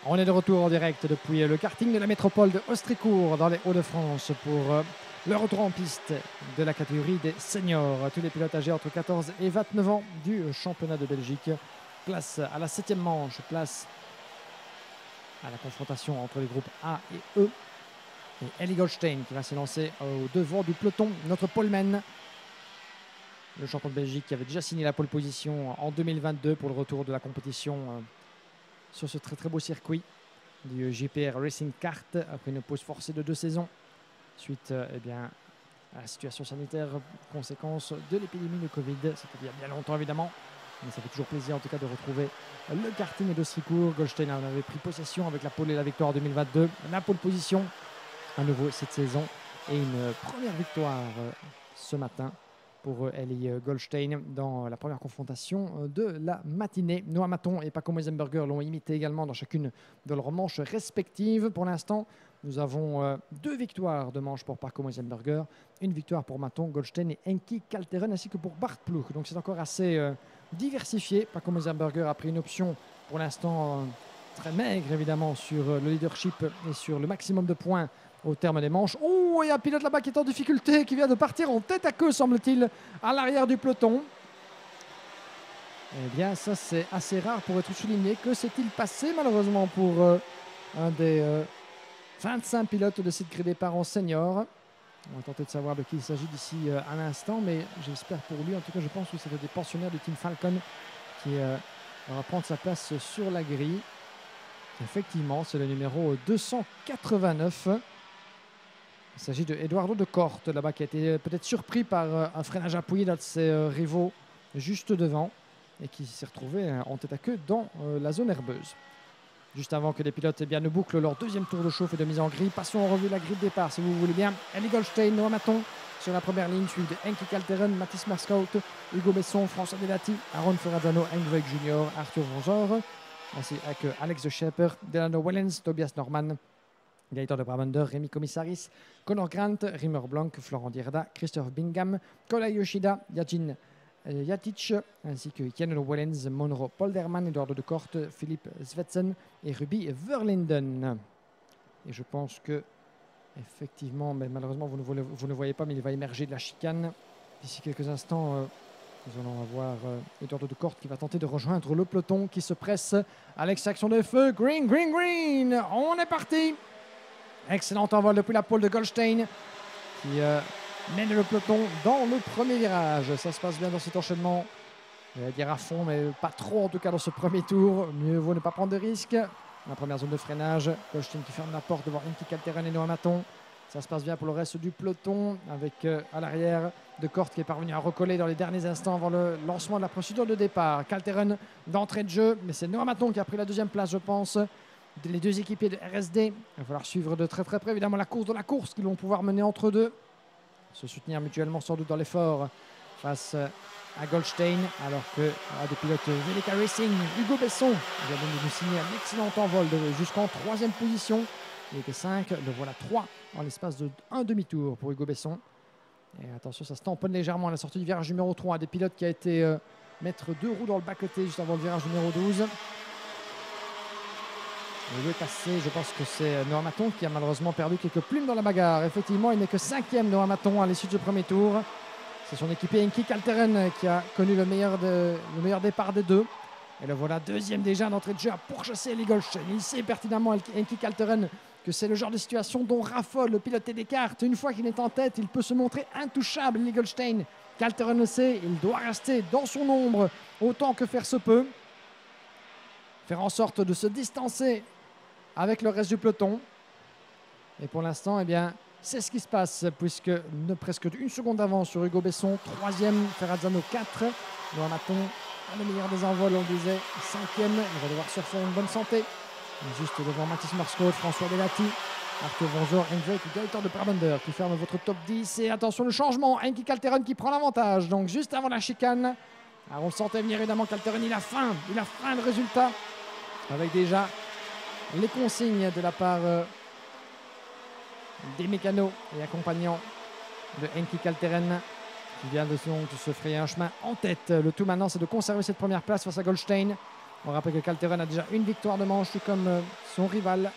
On est de retour en direct depuis le karting de la métropole de Ostricourt dans les Hauts-de-France pour le retour en piste de la catégorie des seniors. Tous les pilotes âgés entre 14 et 29 ans du championnat de Belgique. Place à la 7e manche, place à la confrontation entre les groupes A et E. Et Ellie Goldstein qui va s'élancer au devant du peloton. Notre poleman, le champion de Belgique qui avait déjà signé la pole position en 2022 pour le retour de la compétition sur ce très très beau circuit du JPR Racing Kart après une pause forcée de 2 saisons suite à la situation sanitaire, conséquence de l'épidémie de Covid. C'était il y a bien longtemps évidemment, mais ça fait toujours plaisir en tout cas de retrouver le karting de Stricourt. Goldstein en avait pris possession avec la pole et la victoire en 2022, la pole position à nouveau cette saison et une première victoire ce matin pour Ellie Goldstein dans la première confrontation de la matinée. Noah Maton et Paco Meisenberger l'ont imité également dans chacune de leurs manches respectives. Pour l'instant, nous avons 2 victoires de manche pour Paco Meisenberger, une victoire pour Maton, Goldstein et Enki Kalteren, ainsi que pour Bart Ploeg. Donc c'est encore assez diversifié. Paco Meisenberger a pris une option pour l'instant très maigre évidemment sur le leadership et sur le maximum de points au terme des manches. Oh, il y a un pilote là-bas qui est en difficulté, qui vient de partir en tête à queue, semble-t-il, à l'arrière du peloton. Eh bien, ça, c'est assez rare pour être souligné. Que s'est-il passé, malheureusement, pour un des 25 pilotes de cette grille départ en senior? On va tenter de savoir de qui il s'agit d'ici un instant, mais j'espère pour lui. En tout cas, je pense que c'est des pensionnaires du Team Falcon qui va prendre sa place sur la grille. Effectivement, c'est le numéro 289. Il s'agit de Eduardo de Corte, là-bas, qui a été peut-être surpris par un freinage appuyé d'un de ses rivaux juste devant et qui s'est retrouvé en tête à queue dans la zone herbeuse. Juste avant que les pilotes ne bouclent leur deuxième tour de chauffe et de mise en grille, passons en revue la grille de départ, si vous voulez bien. Ellie Goldstein, Noah Maton sur la première ligne, suivi de Enki Kalteren, Mathis Marskaut, Hugo Besson, François Delati, Aaron Ferrazzano, Engveig Junior, Arthur Vonzor, ainsi avec Alex de Schepper, Delano Wellens, Tobias Norman, Gaëtan de Brabander, Rémi Commissaris, Connor Grant, Rimmer Blanc, Florent Dierda, Christophe Bingham, Kola Yoshida, Yajin Jatic, ainsi que Jan Wellens, Monro Polderman, Eduardo de Corte, Philippe Svetsen et Ruby Verlinden. Et je pense que, effectivement, mais malheureusement, vous ne voyez pas, mais il va émerger de la chicane. D'ici quelques instants, nous allons avoir Eduardo de Corte qui va tenter de rejoindre le peloton qui se presse à l'extraction de feu. Green, green, green! On est parti! Excellent envol depuis la pole de Goldstein qui mène le peloton dans le premier virage. Ça se passe bien dans cet enchaînement. Je vais dire à fond, mais pas trop en tout cas dans ce premier tour. Mieux vaut ne pas prendre de risques. La première zone de freinage. Goldstein qui ferme la porte devant Enki Kalteren et Noah Maton. Ça se passe bien pour le reste du peloton avec à l'arrière de Corte qui est parvenu à recoller dans les derniers instants avant le lancement de la procédure de départ. Kalteren d'entrée de jeu, mais c'est Noah Maton qui a pris la deuxième place, je pense. Les 2 équipiers de RSD, il va falloir suivre de très très près évidemment la course de la course qu'ils vont pouvoir mener entre deux. Se soutenir mutuellement sans doute dans l'effort face à Goldstein, alors que des pilotes Velica Racing, Hugo Besson vient de nous signer un excellent envol jusqu'en 3e position. Il était 5, le voilà 3 en l'espace de un demi-tour pour Hugo Besson. Et attention, ça se tamponne légèrement à la sortie du virage numéro 3. Des pilotes qui a été mettre 2 roues dans le bas-côté juste avant le virage numéro 12. Il est passé, je pense que c'est Noah Maton qui a malheureusement perdu quelques plumes dans la bagarre. Effectivement, il n'est que 5e Noah Maton à l'issue de ce premier tour. C'est son équipier Enki Kalteren qui a connu le meilleur départ des 2. Et le voilà 2e déjà d'entrée de jeu à pourchasser Ellie Goldstein. Il sait pertinemment Enki Kalteren que c'est le genre de situation dont raffole le pilote des cartes. Une fois qu'il est en tête, il peut se montrer intouchable. Ellie Goldstein, Kalteren le sait, il doit rester dans son ombre autant que faire se peut. Faire en sorte de se distancer avec le reste du peloton. Et pour l'instant, eh bien, c'est ce qui se passe, puisque presque 1 seconde d'avance sur Hugo Besson, 3e, Ferrazzano 4. Noah Maton, le meilleur des envols, on disait, 5e. Il va devoir surfer une bonne santé. Juste devant Mathis Marskaut, François Delati, Arthur Vonzor, Engveig et Gaëtan de Brabander qui ferme votre top 10. Et attention, le changement, Enki Kalteren qui prend l'avantage. Donc juste avant la chicane, alors on le sentait venir évidemment, Kalteren, il a faim le résultat, avec déjà les consignes de la part des mécanos et accompagnants de Enki Kalteren qui vient de se frayer un chemin en tête. Le tout maintenant, c'est de conserver cette première place face à Goldstein On rappelle que Kalteren a déjà une victoire de manche, tout comme son rival,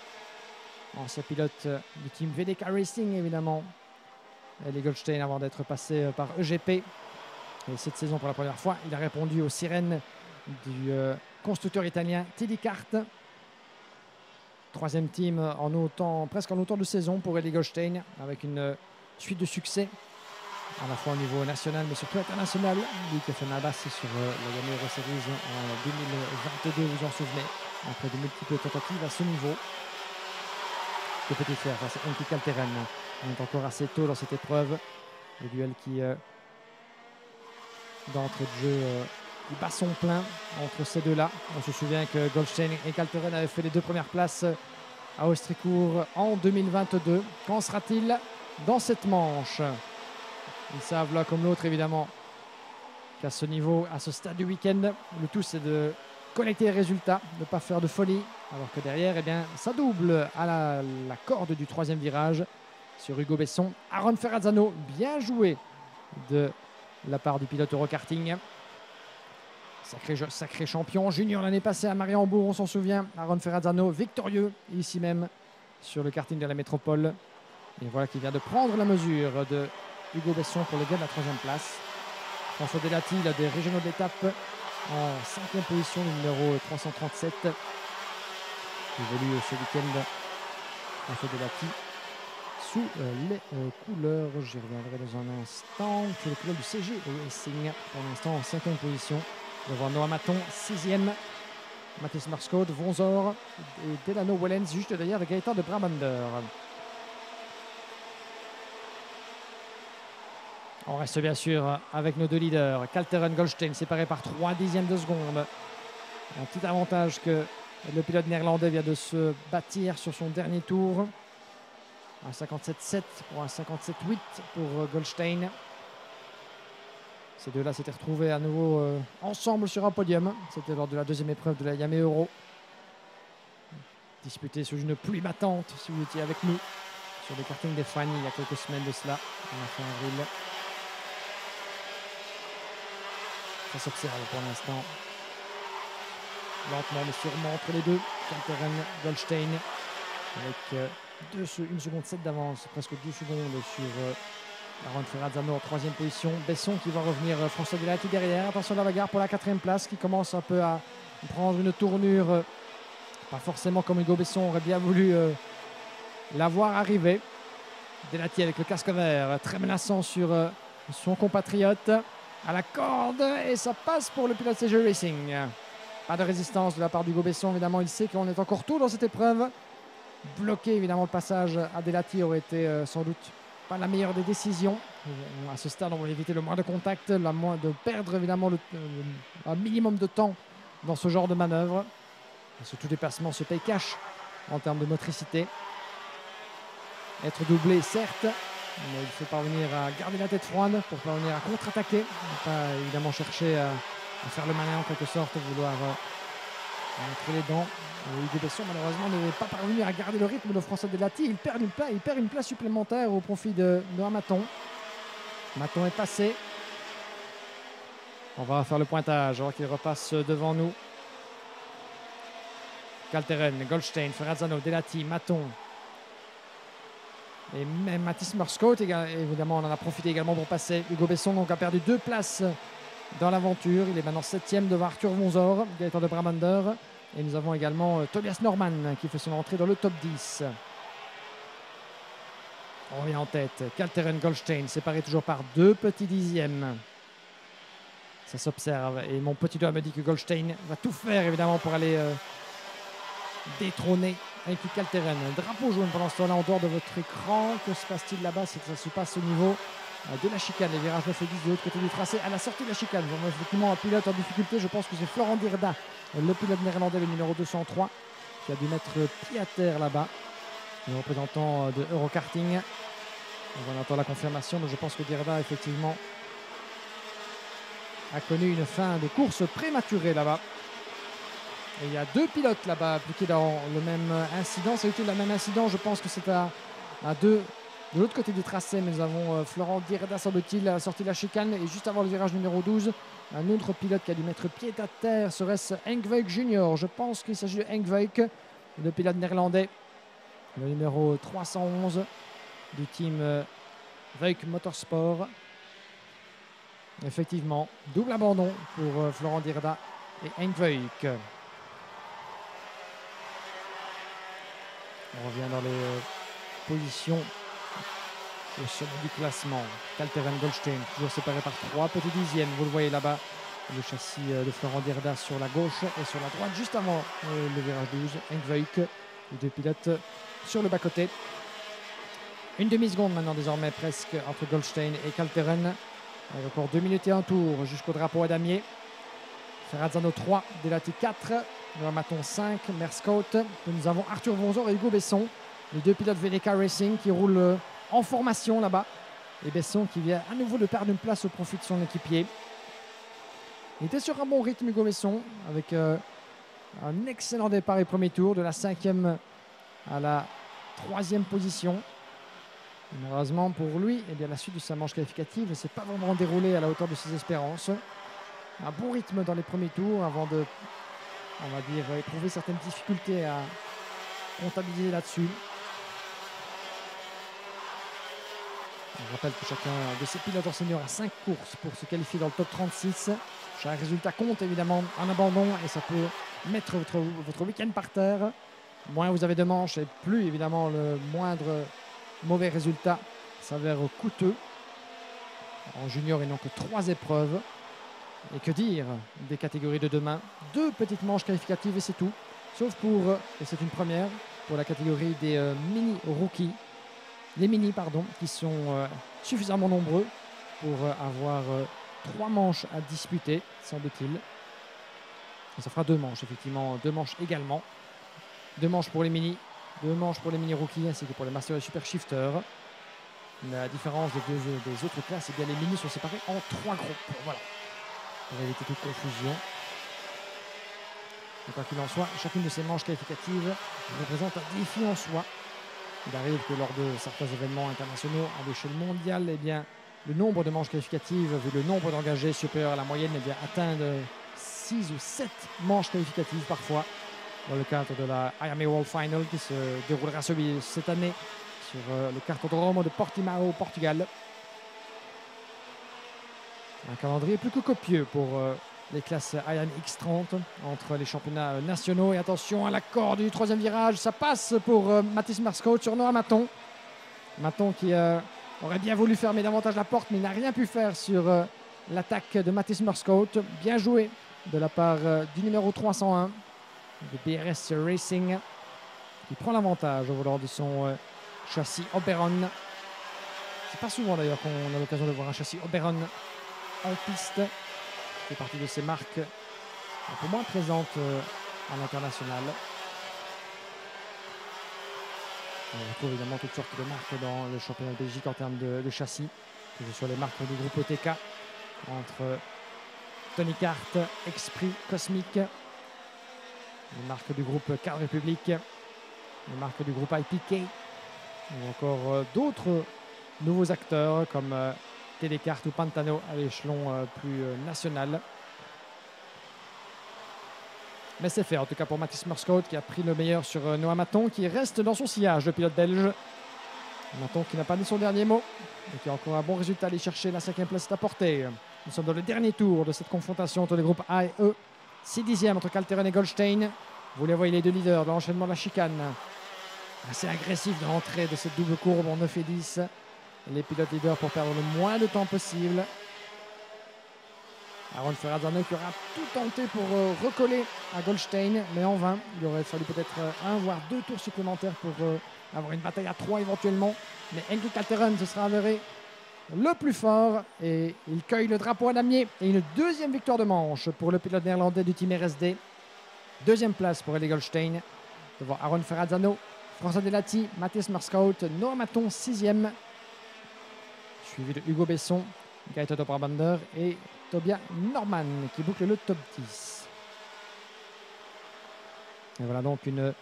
ancien pilote du team VDK Racing évidemment, Eli Goldstein, avant d'être passé par EGP. Et cette saison, pour la première fois, il a répondu aux sirènes du constructeur italien Teddy Kart. Troisième team presque en autant de saison pour Eli Goldstein, avec une suite de succès, à la fois au niveau national mais surtout international. Lui qui a fait ma basse sur la Yamaha Euro Series en 2022, vous en souvenez, après de multiples tentatives à ce niveau. Que peut-il faire face à Enki Kalteren? On est encore assez tôt dans cette épreuve. Le duel qui, d'entrée de jeu, il bat son plein entre ces deux-là. On se souvient que Goldstein et Kalteren avaient fait les 2 premières places à Austricourt en 2022. Qu'en sera-t-il dans cette manche? Ils savent l'un comme l'autre évidemment qu'à ce niveau, à ce stade du week-end, le tout c'est de collecter les résultats, de ne pas faire de folie, alors que derrière, eh bien, ça double à la corde du 3e virage sur Hugo Besson. Aaron Ferrazzano, bien joué de la part du pilote Eurokarting. Sacré champion junior l'année passée à Mariembourg, on s'en souvient. Aaron Ferrazzano, victorieux ici même sur le karting de la métropole. Et voilà qu'il vient de prendre la mesure de Hugo Besson pour le gain de la 3e place. François Delati, il a des régionaux d'étape en 5e position, numéro 337. Il évolue ce week-end, François Delati, sous les couleurs, j'y reviendrai dans un instant, sous les couleurs du CG Racing, pour l'instant en 5e position, devant Noah Maton, 6e, Mathis Marskode, Vonzor et Delano Wellens, juste derrière le Gaëtan de Brabander. On reste bien sûr avec nos 2 leaders, Kalteren Goldstein, séparés par 3 dixièmes de seconde. Un petit avantage que le pilote néerlandais vient de se bâtir sur son dernier tour. Un 57,7 pour un 57,8 pour Goldstein. Ces deux-là s'étaient retrouvés à nouveau ensemble sur un podium. C'était lors de la 2e épreuve de la Yamaha Euro, disputée sous une pluie battante, si vous étiez avec nous, sur le karting des Fanny il y a quelques semaines de cela, en fin avril. Ça s'observe pour l'instant. Lentement mais sûrement entre les deux. Kalteren, Goldstein avec 1 seconde 7 d'avance, presque 2 secondes sur Aaron Ferrazzano en 3e position. Besson qui va revenir, François Delati derrière. Attention à la bagarre pour la 4e place qui commence un peu à prendre une tournure, pas forcément comme Hugo Besson aurait bien voulu la voir arriver. Delati avec le casque vert, très menaçant sur son compatriote, à la corde, et ça passe pour le pilote CG Racing. Pas de résistance de la part d'Hugo Besson, évidemment, il sait qu'on est encore tôt dans cette épreuve. Bloquer évidemment le passage à Delati aurait été sans doute pas la meilleure des décisions. À ce stade, on va éviter le moins de contact, de perdre évidemment un minimum de temps dans ce genre de manœuvre. Parce que tout déplacement se paye cash en termes de motricité. Être doublé, certes, mais il faut parvenir à garder la tête froide pour parvenir à contre-attaquer. Ne pas évidemment chercher à faire le malin en quelque sorte, vouloir montrer les dents. Hugo Besson malheureusement n'est pas parvenu à garder le rythme de François Delati. Il perd une place supplémentaire au profit de Maton. Maton est passé. On va faire le pointage, on voit qu'il repasse devant nous. Kalteren, Goldstein, Ferrazzano, Delati, Maton. Et même Mathis Marskode, évidemment, on en a profité également pour passer. Hugo Besson donc a perdu 2 places dans l'aventure. Il est maintenant 7e devant Arthur Vonzor, Gaëtan de Brabander. Et nous avons également Tobias Norman qui fait son entrée dans le top 10. On revient en tête. Kalteren, Goldstein, séparés toujours par 2 petits dixièmes. Ça s'observe. Et mon petit doigt me dit que Goldstein va tout faire évidemment pour aller détrôner Enki Kalteren. Drapeau jaune pendant ce temps-là en dehors de votre écran. Que se passe-t-il là-bas? C'est que ça se passe au niveau de la chicane. Les virages 9 et 10 de l'autre côté du tracé à la sortie de la chicane. Bon, effectivement, un pilote en difficulté. Je pense que c'est Florent Dirda, le pilote néerlandais, le numéro 203, qui a dû mettre pied à terre là-bas. Le représentant de Eurokarting. On attend la confirmation, mais je pense que Dirda, effectivement, a connu une fin de course prématurée là-bas. Et il y a 2 pilotes là-bas impliqués dans le même incident. Ça a été le même incident, je pense que c'est à 2 De l'autre côté du tracé, nous avons Florent Dirda, semble-t-il, à la sortie de la chicane. Et juste avant le virage numéro 12, un autre pilote qui a dû mettre pied à terre. Serait-ce Henk Veuk Jr. Je pense qu'il s'agit de Henk Veuk, le pilote néerlandais, le numéro 311 du team Veuk Motorsport. Effectivement, double abandon pour Florent Dirda et Henk Veuk. On revient dans les positions au sommet du classement. Kalteren Goldstein, toujours séparé par 3 petits dixièmes. Vous le voyez là-bas, le châssis de Florent Dirda sur la gauche et sur la droite, juste avant le virage 12. Henk Veuk, les deux pilotes sur le bas-côté. Une demi-seconde maintenant désormais presque entre Goldstein et Kalteren. Avec encore 2 minutes et un tour jusqu'au drapeau à damier. Ferrazzano 3, Delati 4, Noah Maton 5, Merscout. Nous avons Arthur Vonzor et Hugo Besson, les deux pilotes VDK Racing qui roulent en formation là-bas. Et Besson qui vient à nouveau de perdre une place au profit de son équipier. Il était sur un bon rythme, Hugo Besson, avec un excellent départ et premier tour, de la 5e à la 3e position. Malheureusement pour lui, eh bien, la suite de sa manche qualificative ne s'est pas vraiment déroulée à la hauteur de ses espérances. Un bon rythme dans les premiers tours avant de, on va dire, éprouver certaines difficultés à comptabiliser là-dessus. Je rappelle que chacun de ces pilotes seniors a 5 courses pour se qualifier dans le top 36. Chaque résultat compte évidemment, un abandon et ça peut mettre votre week-end par terre. Moins vous avez de manches et plus évidemment le moindre mauvais résultat s'avère coûteux. En junior, il n'y a que 3 épreuves. Et que dire des catégories de demain? 2 petites manches qualificatives et c'est tout. Sauf pour, et c'est une première, pour la catégorie des mini-rookies. Les mini, pardon, qui sont suffisamment nombreux pour avoir 3 manches à disputer, semble-t-il. Ça fera 2 manches, effectivement, 2 manches également. 2 manches pour les mini, 2 manches pour les mini-rookies ainsi que pour les Master et Super Shifters. La différence des autres classes, c'est bien les mini sont séparés en 3 groupes. Voilà, pour éviter toute confusion. Et quoi qu'il en soit, chacune de ces manches qualificatives représente un défi en soi. Il arrive que lors de certains événements internationaux à l'échelle mondiale, eh bien, le nombre de manches qualificatives, vu le nombre d'engagés supérieur à la moyenne, eh bien, atteint de 6 ou 7 manches qualificatives parfois. Dans le cadre de la IAME World Final qui se déroulera cette année sur le cartodrome de Portimao, Portugal. Un calendrier plus que copieux pour les classes IAME X30 entre les championnats nationaux. Et attention à l'accord du 3e virage, ça passe pour Mathis Merscout sur Noah Maton. Maton qui aurait bien voulu fermer davantage la porte, mais il n'a rien pu faire sur l'attaque de Mathis Merscout. Bien joué de la part du numéro 301 de BRS Racing, qui prend l'avantage au volant de son châssis Oberon. C'est pas souvent d'ailleurs qu'on a l'occasion de voir un châssis Oberon en piste. C'est fait partie de ces marques un peu moins présentes à l'international. On retrouve évidemment toutes sortes de marques dans le championnat de Belgique en termes de châssis, que ce soit les marques du groupe OTK, entre Tony Kart, Esprit, Cosmic, les marques du groupe Car République, les marques du groupe IPK, ou encore d'autres nouveaux acteurs comme Télécart ou Pantano à l'échelon plus national. Mais c'est fait en tout cas pour Mathis Merscout qui a pris le meilleur sur Noah Maton qui reste dans son sillage, le pilote belge. Maton qui n'a pas dit son dernier mot et qui a encore un bon résultat à aller chercher. La 5e place est à portée. Nous sommes dans le dernier tour de cette confrontation entre les groupes A et E. 6 dixièmes entre Kalteren et Goldstein. Vous les voyez, les deux leaders de l'enchaînement de la chicane. Assez agressif de l'entrée de cette double courbe en 9 et 10. Les pilotes leaders pour perdre le moins de temps possible. Aaron Ferrazzano qui aura tout tenté pour recoller à Goldstein, mais en vain. Il aurait fallu peut-être 1 voire 2 tours supplémentaires pour avoir une bataille à 3 éventuellement. Mais Henk Kalteren se sera avéré le plus fort et il cueille le drapeau à damier et une 2e victoire de manche pour le pilote néerlandais du team RSD. 2e place pour Eli Goldstein devant Aaron Ferrazzano, François Delati, Mathis Merscout, Noah Maton 6e, suivi de Hugo Besson, Gaëtan Dobrabander et Tobias Norman qui boucle le top 10. Et voilà donc une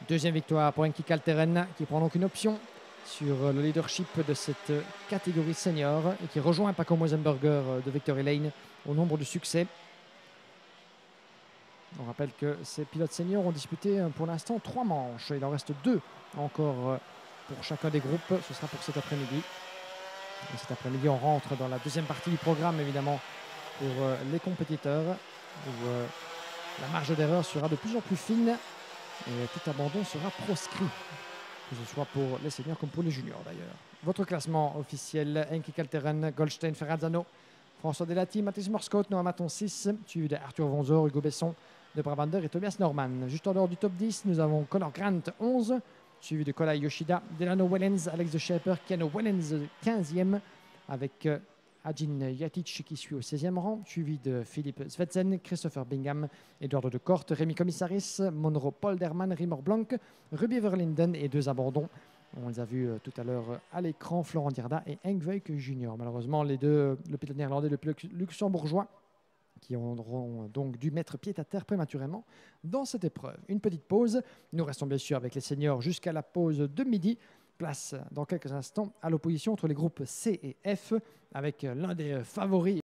2e victoire pour Henk Kalteren qui prend donc une option sur le leadership de cette catégorie senior et qui rejoint Paco Moisenberger de Victory Lane au nombre de succès. On rappelle que ces pilotes seniors ont disputé pour l'instant 3 manches. Il en reste 2 encore pour chacun des groupes. Ce sera pour cet après-midi. Et cet après-midi, on rentre dans la deuxième partie du programme, évidemment, pour les compétiteurs, où la marge d'erreur sera de plus en plus fine et tout abandon sera proscrit, que ce soit pour les seniors comme pour les juniors d'ailleurs. Votre classement officiel: Enki Kalteren, Goldstein, Ferrazzano, François Delati, Mathis Morskot, Noah Maton 6, suivi de Arthur Vonzor, Hugo Besson, de Brabander et Tobias Norman. Juste en dehors du top 10, nous avons Connor Grant 11, suivi de Kolai Yoshida, Delano Wellens, Alex de Shaper, Keanu Wellens 15e, avec Adjin Jatic qui suit au 16e rang, suivi de Philippe Svetsen, Christopher Bingham, Eduardo de Kort, Rémi Commissaris, Monro Polderman, Rimor Blanc, Ruby Verlinden et 2 abandons. On les a vus tout à l'heure à l'écran, Florent Dierda et Henk Veuk Junior. Malheureusement, les deux, le pilote néerlandais et le pilote luxembourgeois, qui auront donc dû mettre pied à terre prématurément dans cette épreuve. Une petite pause. Nous restons bien sûr avec les seniors jusqu'à la pause de midi. Place dans quelques instants à l'opposition entre les groupes C et F avec l'un des favoris